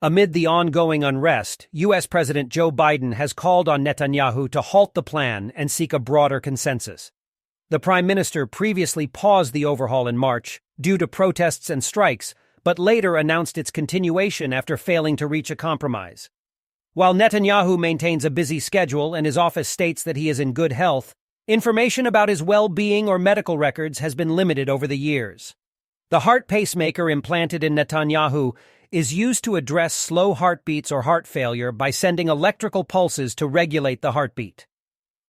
Amid the ongoing unrest, U.S. President Joe Biden has called on Netanyahu to halt the plan and seek a broader consensus. The Prime Minister previously paused the overhaul in March due to protests and strikes, but later announced its continuation after failing to reach a compromise. While Netanyahu maintains a busy schedule and his office states that he is in good health, information about his well-being or medical records has been limited over the years. The heart pacemaker implanted in Netanyahu is used to address slow heartbeats or heart failure by sending electrical pulses to regulate the heartbeat.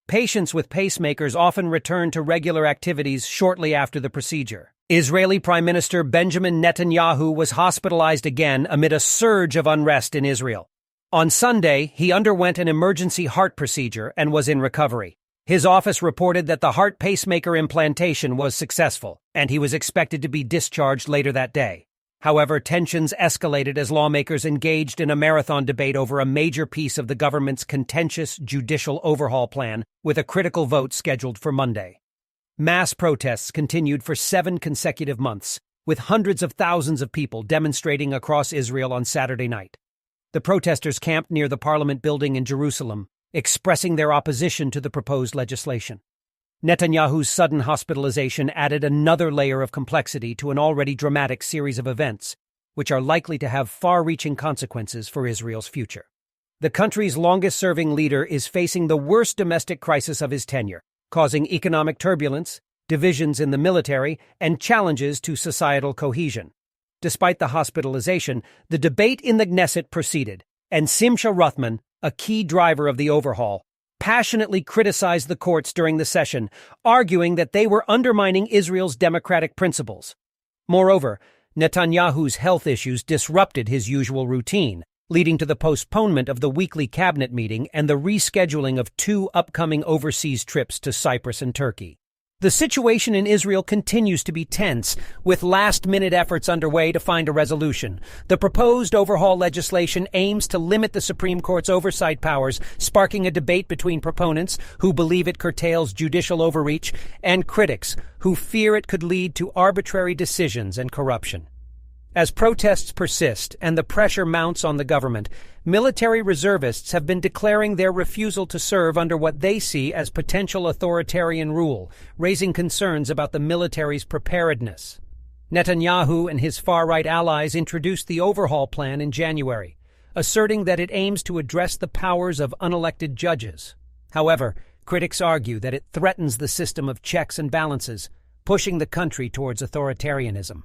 Patients with pacemakers often return to regular activities shortly after the procedure. Israeli Prime Minister Benjamin Netanyahu was hospitalized again amid a surge of unrest in Israel. On Sunday, he underwent an emergency heart procedure and was in recovery. His office reported that the heart pacemaker implantation was successful, and he was expected to be discharged later that day. However, tensions escalated as lawmakers engaged in a marathon debate over a major piece of the government's contentious judicial overhaul plan, with a critical vote scheduled for Monday. Mass protests continued for 7 consecutive months, with hundreds of thousands of people demonstrating across Israel on Saturday night. The protesters camped near the Parliament building in Jerusalem, expressing their opposition to the proposed legislation. Netanyahu's sudden hospitalization added another layer of complexity to an already dramatic series of events, which are likely to have far-reaching consequences for Israel's future. The country's longest-serving leader is facing the worst domestic crisis of his tenure, causing economic turbulence, divisions in the military, and challenges to societal cohesion. Despite the hospitalization, the debate in the Knesset proceeded, and Simcha Rothman, a key driver of the overhaul, passionately criticized the courts during the session, arguing that they were undermining Israel's democratic principles. Moreover, Netanyahu's health issues disrupted his usual routine, leading to the postponement of the weekly cabinet meeting and the rescheduling of 2 upcoming overseas trips to Cyprus and Turkey. The situation in Israel continues to be tense, with last-minute efforts underway to find a resolution. The proposed overhaul legislation aims to limit the Supreme Court's oversight powers, sparking a debate between proponents, who believe it curtails judicial overreach, and critics, who fear it could lead to arbitrary decisions and corruption. As protests persist and the pressure mounts on the government, military reservists have been declaring their refusal to serve under what they see as potential authoritarian rule, raising concerns about the military's preparedness. Netanyahu and his far-right allies introduced the overhaul plan in January, asserting that it aims to address the powers of unelected judges. However, critics argue that it threatens the system of checks and balances, pushing the country towards authoritarianism.